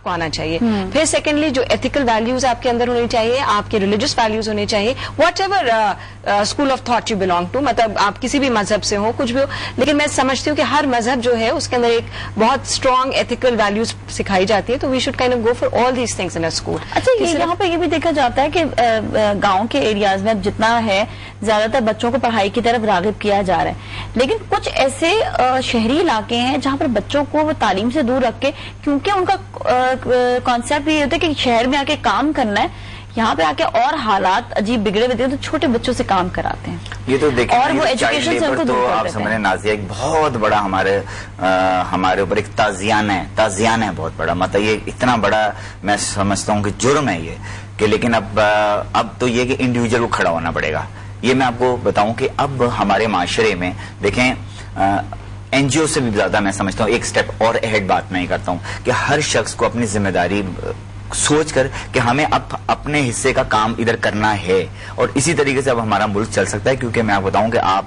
کو آنا چاہیے. پھر سیکنڈلی جو ایتھیکل ویلیوز آپ کے اندر ہونی چاہیے, آپ کے ریلیجس ویلیوز ہونے چاہیے, whatever school of thought you belong to, مطلب آپ کسی بھی مذہب سے ہو, کچھ بھی ہو, لیکن میں سمجھتی ہوں کہ ہر مذہب جو ہے اس کے اندر ایک بہت اسٹرانگ ایتھیکل ویلیوز سکھائی جاتی ہے, تو we should kind of go for all these things in school. اچھا, یہاں پہ یہ بھی دیکھا جاتا ہے کہ گاؤں کے ایریاز میں جتنا ہے زیادہ تر بچوں کو پڑھائی کی طرف راغب کیا جا رہا ہے, لیکن کچھ ایسے شہری علاقے ہیں جہاں پر بچوں کو وہ تعلیم سے دور رکھ کے, کیونکہ ان کا کانسیپٹ یہ ہوتا ہے کہ شہر میں آ کے کام کرنا ہے, یہاں پہ آ کے اور حالات عجیب بگڑے ہوتے ہیں تو چھوٹے بچوں سے کام کراتے ہیں. یہ تو دیکھیں, اور وہ ایجوکیشن سے ان کو دور آپ سمجھیں نازیہ, ایک بہت بڑا ہمارے اوپر ایک تازیان ہے بہت بڑا, مطلب یہ اتنا بڑا میں سمجھتا ہوں کہ جرم ہے یہ, کہ لیکن اب تو یہ کہ انڈیویجول کو کھڑا ہونا پڑے گا. یہ میں آپ کو بتاؤں کہ اب ہمارے معاشرے میں دیکھیں, این جی او سے بھی زیادہ میں سمجھتا ہوں ایک سٹیپ اور اہیڈ بات میں کرتا ہوں کہ ہر شخص کو اپنی ذمہ داری سوچ کر کہ ہمیں اب اپنے حصے کا کام ادھر کرنا ہے, اور اسی طریقے سے اب ہمارا ملک چل سکتا ہے. کیونکہ میں آپ بتاؤں کہ آپ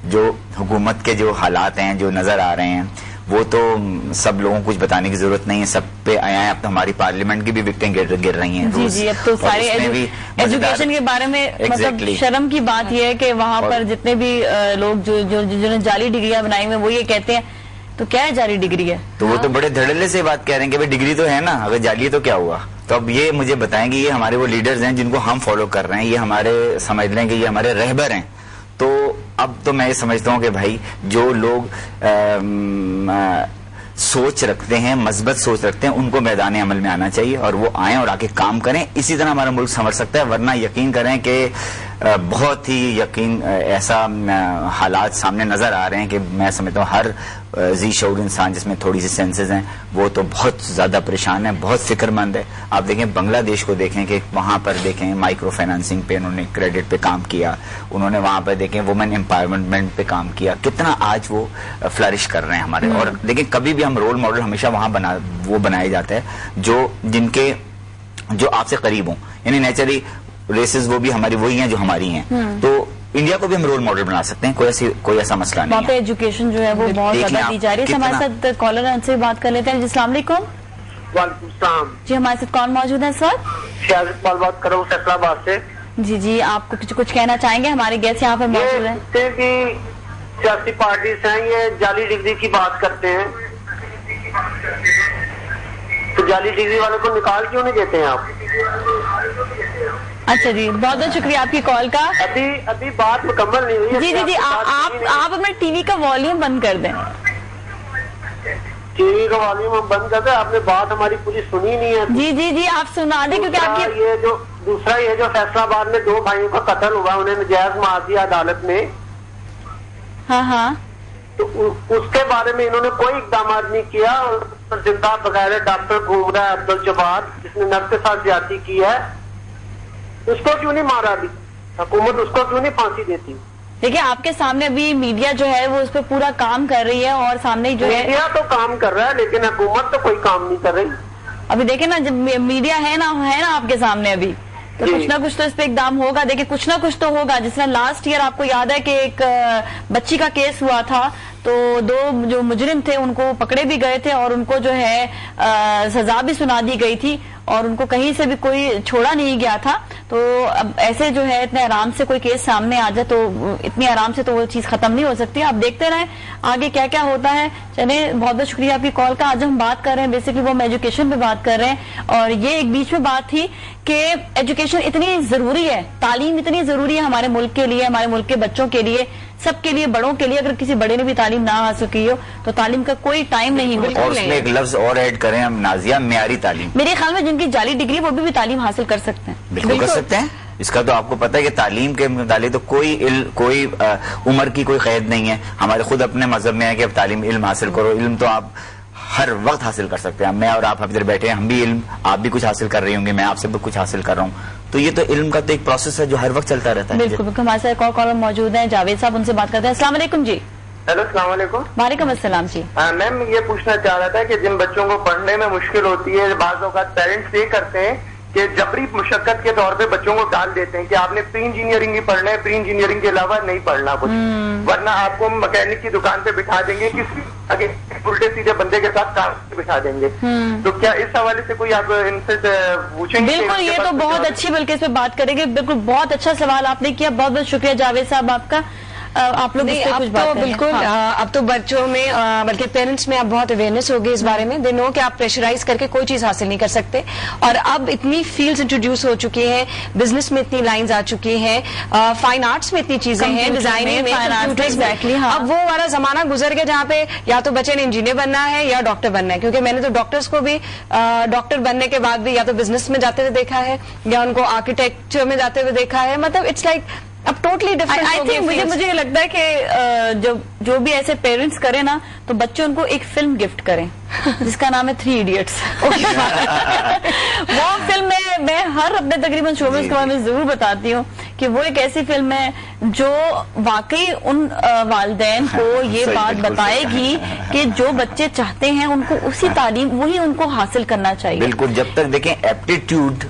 جو حکومت کے جو حالات ہیں جو نظر آ رہے ہیں, وہ تو سب لوگوں کو کچھ بتانے کی ضرورت نہیں ہے, سب پہ آیا ہے. اب تو ہماری پارلیمنٹ کی بھی وکٹیں گر رہی ہیں. جی, اب تو سارے ایجوکیشن کے بارے میں مطلب شرم کی بات یہ ہے کہ وہاں پر جتنے بھی لوگ جنہوں نے جعلی ڈگریاں بنائی ہوئی, وہ یہ کہتے ہیں تو کیا ہے جعلی ڈگری ہے, تو وہ تو بڑے دھڑلے سے بات کہہ رہے ہیں کہ ڈگری تو ہے نا, اگر جعلی تو کیا ہوا. تو اب یہ مجھے بتائیں کہ یہ ہمارے وہ لیڈرز ہیں جن کو ہم فالو کر رہے ہیں, یہ ہمارے سمجھ رہے ہیں کہ یہ ہمارے رہبر ہیں. تو اب تو میں یہ سمجھتا ہوں کہ بھائی جو لوگ سوچ رکھتے ہیں, مثبت سوچ رکھتے ہیں, ان کو میدان عمل میں آنا چاہیے اور وہ آئیں اور آ کے کام کریں. اسی طرح ہمارا ملک سنور سکتا ہے. ورنہ یقین کریں کہ بہت ہی ایسا حالات سامنے نظر آ رہے ہیں کہ میں سمجھتا ہوں ہر ذی شعور انسان جس میں تھوڑی سی سینسز ہیں وہ تو بہت زیادہ پریشان ہے, بہت فکر مند ہے. آپ دیکھیں بنگلہ دیش کو دیکھیں کہ وہاں پر دیکھیں مائکرو فائنانسنگ پہ انہوں نے کریڈٹ پہ کام کیا, انہوں نے وہاں پہ دیکھیں وومن امپاورمنٹ پہ کام کیا, کتنا آج وہ فلرش کر رہے ہیں ہمارے. اور دیکھیں کبھی بھی ہم رول ماڈل ہمیشہ وہاں بنایا جاتا ہے جو آپ سے قریب ہوں. یعنی نیچرلی ریسز وہ بھی ہماری وہی ہیں جو ہماری ہیں, تو انڈیا کو بھی ہم رول ماڈل بنا سکتے ہیں, کوئی ایسا مسئلہ نہیں ہے. وہاں پہ ایجوکیشن جو ہے وہ بہت زیادہ دی جا رہی ہے. ہمارے ساتھ کالر ان سے بات کر لیتے ہیں. السلام علیکم. وعلیکم السلام. جی, ہمارے ساتھ کون موجود ہے سر؟ شاہد اقبال بات کر رہا ہوں فیصلہ آباد سے. جی, آپ کو کچھ کہنا چاہیں گے؟ ہمارے گیسٹ یہاں پر موجود ہیں. سیاسی پارٹیز ہیں یہ جعلی ڈگری کی بات کرتے ہیں, تو جعلی ڈگری والوں کو نکال کیوں نہیں دیتے ہیں آپ؟ اچھا جی, بہت بہت شکریہ آپ کی کال کا. ابھی بات مکمل نہیں ہوئی. جی, آپ اپنے ٹی وی کا والیوم بند کر دیں. ٹی وی کا والیوم بند کر دیں, آپ نے بات ہماری پوری سنی نہیں ہے. جی, آپ سنا دیں کیونکہ آپ کی یہ جو دوسرا یہ جو فیصلہ آباد میں 2 بھائیوں کا قتل ہوا, انہیں نجائز مار دیا عدالت میں. ہاں, تو اس کے بارے میں انہوں نے کوئی اقدامات نہیں کیا. زندہ بغیر ڈاکٹر گھوم رہا ہے عبدالجبار, جس نے نرس کے ساتھ زیادتی کی ہے, اس کو کیوں نہیں مارا ابھی حکومت, اس کو کیوں نہیں پھانسی دیتی؟ دیکھیں آپ کے سامنے ابھی میڈیا جو ہے وہ اس پہ پورا کام کر رہی ہے, اور سامنے جو ہے میڈیا تو کام کر رہا ہے لیکن حکومت تو کوئی کام نہیں کر رہی. ابھی دیکھیں نا, جب میڈیا ہے نا آپ کے سامنے ابھی, تو کچھ نہ کچھ تو اس پہ اقدام ہوگا. دیکھیں کچھ نہ کچھ تو ہوگا. جس طرح لاسٹ ایئر آپ کو یاد ہے کہ ایک بچی کا کیس ہوا تھا, تو 2 جو مجرم تھے ان کو پکڑے بھی گئے تھے اور ان کو جو ہے سزا بھی سنا دی گئی تھی, اور ان کو کہیں سے بھی کوئی چھوڑا نہیں گیا تھا. تو اب ایسے جو ہے اتنے آرام سے کوئی کیس سامنے آ جائے تو اتنی آرام سے تو وہ چیز ختم نہیں ہو سکتی. آپ دیکھتے رہیں آگے کیا کیا ہوتا ہے. چلیں, بہت بہت شکریہ آپ کی کال کا. آج ہم بات کر رہے ہیں بیسکلی وہ ہم ایجوکیشن پہ بات کر رہے ہیں, اور یہ ایک بیچ میں بات تھی کہ ایجوکیشن اتنی ضروری ہے, تعلیم اتنی ضروری ہے ہمارے ملک کے لیے, ہمارے ملک کے بچوں کے لیے, سب کے لیے, بڑوں کے لیے. اگر کسی بڑے نے بھی تعلیم نہ حاصل کی ہو تو تعلیم کا کوئی ٹائم نہیں. اور اس میں ایک لفظ اور ایڈ کریں ہم نازیہ, معیاری تعلیم. میرے خیال میں جن کی جعلی ڈگری وہ بھی تعلیم حاصل کر سکتے ہیں. بالکل کر سکتے ہیں. اس کا تو آپ کو پتہ ہے کہ تعلیم کے متعلق تو کوئی عمر کی کوئی قید نہیں ہے. ہمارے خود اپنے مذہب میں ہے کہ اب تعلیم علم حاصل کرو. علم تو آپ ہر وقت حاصل کر سکتے ہیں. میں اور آپ ادھر بیٹھے ہیں, ہم بھی علم, آپ بھی کچھ حاصل کر رہی ہوں گے, میں آپ سے بھی کچھ حاصل کر رہا ہوں. تو یہ تو علم کا تو ایک پروسیس ہے جو ہر وقت چلتا رہتا ہے. بالکل. ہمارے ساتھ ایک کالر موجود ہیں, جاوید صاحب, ان سے بات کرتے ہیں. السلام علیکم. جی, ہیلو, السلام علیکم. وعلیکم السلام. جی میم, یہ پوچھنا چاہ رہا تھا کہ جن بچوں کو پڑھنے میں مشکل ہوتی ہے, بعض اوقات پیرنٹس یہ کرتے ہیں کہ جبری مشقت کے طور پہ بچوں کو ڈال دیتے ہیں کہ آپ نے پری انجینئرنگ ہی پڑھنا ہے, پری انجینئرنگ کے علاوہ نہیں پڑھنا کچھ, ورنہ آپ کو مکینک کی دکان پہ بٹھا دیں گے. کسی آگے الٹے سیدھے بندے کے ساتھ کام بٹھا دیں گے. تو کیا اس حوالے سے کوئی آپ ان سے پوچھیں گے؟ بالکل, یہ تو بہت اچھی, بلکہ اس پہ بات کریں گے. بالکل بہت اچھا سوال آپ نے کیا, بہت بہت شکریہ جاوید صاحب آپ کا. آپ لوگ اب تو بالکل اب تو بچوں میں بلکہ پیرنٹس میں اب بہت اویئرنیس ہوگی اس بارے میں. دے نو کہ آپ پریشرائز کر کے کوئی چیز حاصل نہیں کر سکتے, اور اب اتنی فیلڈز انٹروڈیوس ہو چکی ہیں, بزنس میں اتنی لائنز آ چکی ہیں, فائن آرٹس میں اتنی چیزیں ہیں, ڈیزائننگ میں. اب وہ والا زمانہ گزر گیا جہاں پہ یا تو بچے نے انجینئر بننا ہے یا ڈاکٹر بننا ہے, کیونکہ میں نے تو ڈاکٹرس کو بھی ڈاکٹر بننے کے بعد بھی یا تو بزنس میں جاتے ہوئے دیکھا ہے یا ان کو آرکیٹیکچر میں جاتے ہوئے دیکھا ہے. مطلب اٹس لائک اب ٹوٹلی ڈفرنٹ. مجھے لگتا ہے کہ جو بھی ایسے پیرنٹس کریں نا, تو بچے ان کو ایک فلم گفٹ کریں جس کا نام ہے 3 Idiots. وہ فلم میں ہر اپنے تقریباً شو میں اس کے بارے میں ضرور بتاتی ہوں کہ وہ ایک ایسی فلم ہے جو واقعی ان والدین کو یہ بات بتائے گی کہ جو بچے چاہتے ہیں ان کو اسی تعلیم وہی ان کو حاصل کرنا چاہیے. بالکل, جب تک دیکھیں ایپٹیٹیوڈ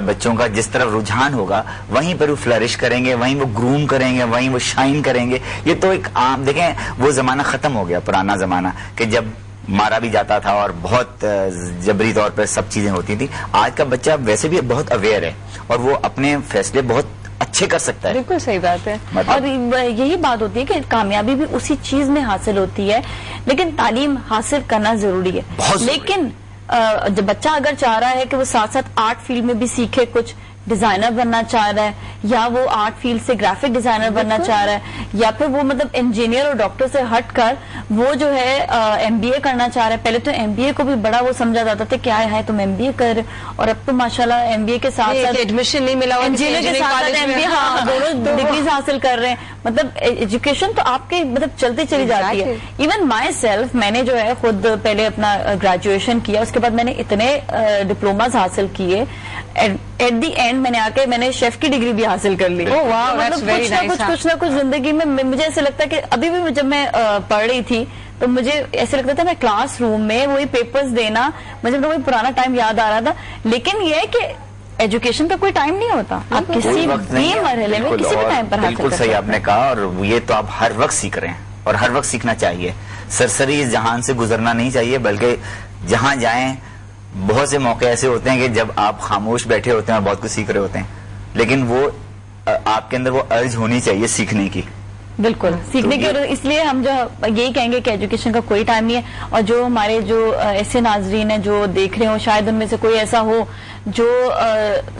بچوں کا جس طرف رجحان ہوگا وہیں پر وہ فلرش کریں گے, وہیں وہ گروم کریں گے, وہیں وہ شائن کریں گے. یہ تو ایک عام, دیکھیں وہ زمانہ ختم ہو گیا, پرانا زمانہ کہ جب مارا بھی جاتا تھا اور بہت جبری طور پر سب چیزیں ہوتی تھی. آج کا بچہ ویسے بھی بہت اویئر ہے اور وہ اپنے فیصلے بہت اچھے کر سکتا ہے. بالکل صحیح بات ہے. اور یہی بات ہوتی ہے کہ کامیابی بھی اسی چیز میں حاصل ہوتی ہے, لیکن تعلیم حاصل کرنا ضروری ہے. لیکن جب بچہ اگر چاہ رہا ہے کہ وہ ساتھ ساتھ آرٹ فیلڈ میں بھی سیکھے, کچھ ڈیزائنر بننا چاہ رہا ہے یا وہ آرٹ فیلڈ سے گرافک ڈیزائنر بننا چاہ رہا ہے, یا پھر وہ مطلب انجینئر اور ڈاکٹر سے ہٹ کر وہ جو ہے MBA کرنا چاہ رہا ہے. پہلے تو MBA کو بھی بڑا وہ سمجھا جاتا تھا کیا ہے تم MBA کر رہے, اور اب تو ماشاءاللہ MBA کے ساتھ ساتھ ایڈمیشن نہیں ملا, انجینئر کے ساتھ MBA, ہاں دونوں ڈگریز حاصل کر رہے ہیں. مطلب ایجوکیشن تو آپ کی مطلب چلتی چلی جاتی ہے. ایون مائی سیلف, میں نے جو ہے خود پہلے اپنا گریجویشن کیا, اس کے بعد میں نے اتنے ڈپلوماز حاصل کیے, ایٹ دی اینڈ میں نے آ کے میں نے شیف کی ڈگری بھی حاصل کر لی. مطلب کچھ نہ کچھ زندگی میں مجھے ایسے لگتا ہے کہ ابھی بھی جب میں پڑھ رہی تھی تو مجھے ایسے لگتا تھا میں کلاس روم میں وہی پیپرز دینا, مجھے وہی پرانا ٹائم یاد آ رہا تھا. لیکن یہ ہے کہ ایجوکیشن کا کوئی ٹائم نہیں ہوتا, آپ کسی بھی مرحلے میں کسی بھی ٹائم پر حاصل کر سکتے ہیں. بالکل صحیح آپ نے کہا, اور یہ تو آپ ہر وقت سیکھ رہے ہیں اور ہر وقت سیکھنا چاہیے. سرسری اس جہان سے گزرنا نہیں چاہیے, بلکہ جہاں جائیں بہت سے موقع ایسے ہوتے ہیں کہ جب آپ خاموش بیٹھے ہوتے ہیں اور بہت کچھ سیکھ رہے ہوتے ہیں, لیکن وہ آپ کے اندر وہ ارج ہونی چاہیے سیکھنے کی. بالکل سیکھنے کی, اور اس لیے ہم جو یہی کہیں گے کہ ایجوکیشن کا کوئی ٹائم نہیں ہے. اور جو ہمارے جو ایسے ناظرین ہیں جو دیکھ رہے ہوں, شاید ان میں سے کوئی ایسا ہو جو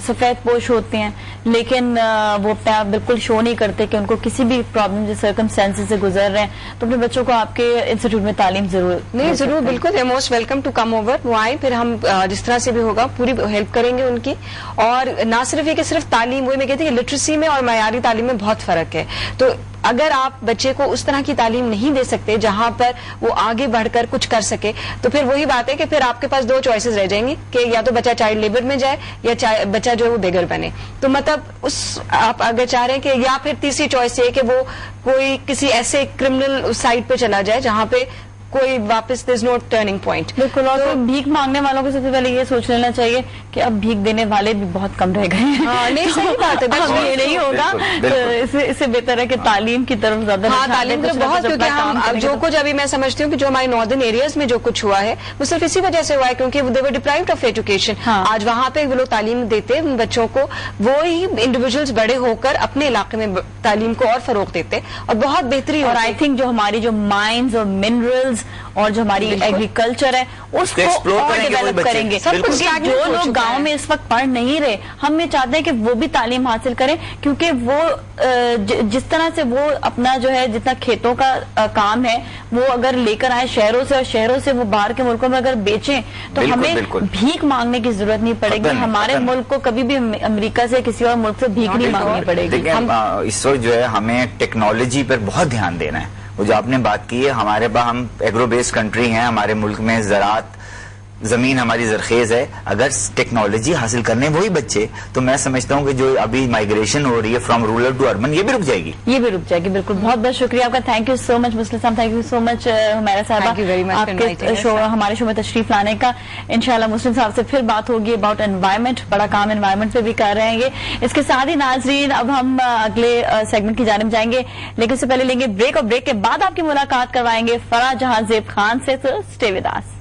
سفید پوش ہوتے ہیں لیکن وہ اپنے آپ بالکل شو نہیں کرتے کہ ان کو کسی بھی پرابلم جو سرکمسٹانسز سے گزر رہے ہیں, تو اپنے بچوں کو آپ کے انسٹیٹیوٹ میں تعلیم ضرور بالکل most welcome to come over. وہ آئیں, پھر ہم جس طرح سے بھی ہوگا پوری ہیلپ کریں گے ان کی. اور نہ صرف یہ کہ صرف تعلیم, وہی میں کہتی ہوں کہ لٹریسی میں اور معیاری تعلیم میں بہت فرق ہے. تو اگر آپ بچے کو اس طرح کی تعلیم نہیں دے سکتے جہاں پر وہ آگے بڑھ کر کچھ کر سکے, تو پھر وہی بات ہے کہ پھر آپ کے پاس 2 چوائسز رہ جائیں گی کہ یا تو بچہ چائلڈ لیبر میں جائے یا بچہ جو ہے وہ بیگر بنے. تو مطلب آپ اگر چاہ رہے ہیں کہ, یا پھر تیسری چوائس یہ کہ وہ کوئی کسی ایسے کرمنل سائٹ پہ چلا جائے جہاں پہ کوئی واپس دیر از نو ٹرننگ پوائنٹ. بالکل. اور بھیک مانگنے والوں کو سب سے پہلے یہ سوچ لینا چاہیے کہ اب بھیک دینے والے بھی بہت کم رہ گئے ہیں. نہیں صحیح بات ہے, یہ نہیں ہوگا. اس سے بہتر ہے کہ تعلیم کی طرف زیادہ, تعلیم کی بہت, کیونکہ ہم جو کچھ ابھی میں سمجھتی ہوں کہ جو ہمارے ناردرن ایریاز میں جو کچھ ہوا ہے وہ صرف اسی وجہ سے ہوا ہے کیونکہ دے ور ڈپرائیوڈ آف ایجوکیشن. آج وہاں پہ وہ لوگ تعلیم دیتے ان بچوں کو, وہی انڈیویجولس بڑے ہو کر اپنے علاقے میں تعلیم کو اور فروغ دیتے اور بہت بہتری. اور آئی تھنک جو ہماری جو مائنز اور منرلز اور جو ہماری ایگریکلچر ہے اس کو اور ڈیولپ کریں گے. جو لوگ گاؤں میں اس وقت پڑھ نہیں رہے, ہم یہ چاہتے ہیں کہ وہ بھی تعلیم حاصل کریں, کیونکہ وہ جس طرح سے وہ اپنا جو ہے جتنا کھیتوں کا کام ہے وہ اگر لے کر آئے شہروں سے, اور شہروں سے وہ باہر کے ملکوں میں اگر بیچیں تو ہمیں بھیک مانگنے کی ضرورت نہیں پڑے گی. ہمارے ملک کو کبھی بھی امریکہ سے کسی اور ملک سے بھیک نہیں مانگنی پڑے گی. اس وقت جو ہے ہمیں ٹیکنالوجی پر بہت دھیان دینا ہے. وہ جو آپ نے بات کی ہے, ہمارے پاس ہم ایگرو بیس کنٹری ہیں, ہمارے ملک میں زراعت زمین ہماری زرخیز ہے. اگر ٹیکنالوجی حاصل کرنے وہی بچے, تو میں سمجھتا ہوں کہ جو ابھی مائگریشن ہو رہی ہے فرام رورل ٹو اربن, یہ بھی رک جائے گی. یہ بھی رک جائے گی, بالکل. بہت بہت شکریہ آپ کا. تھینک یو سو مچ مسلم صاحب, تھینک یو سو مچ حمیرہ صاحبہ, آپ کے ہمارے شو میں تشریف لانے کا. انشاءاللہ مسلم صاحب سے پھر بات ہوگی اباؤٹ انوائرمنٹ, بڑا کام انوائرمنٹ پہ بھی کر رہے ہیں یہ. اس کے ساتھ ہی ناظرین اب ہم اگلے سیگمنٹ کی جانب جائیں گے, لیکن اس سے پہلے لیں گے بریک, اور بریک کے بعد آپ کی ملاقات کروائیں گے فرح جہاں زیب خان سے. تو اسٹے ود اس.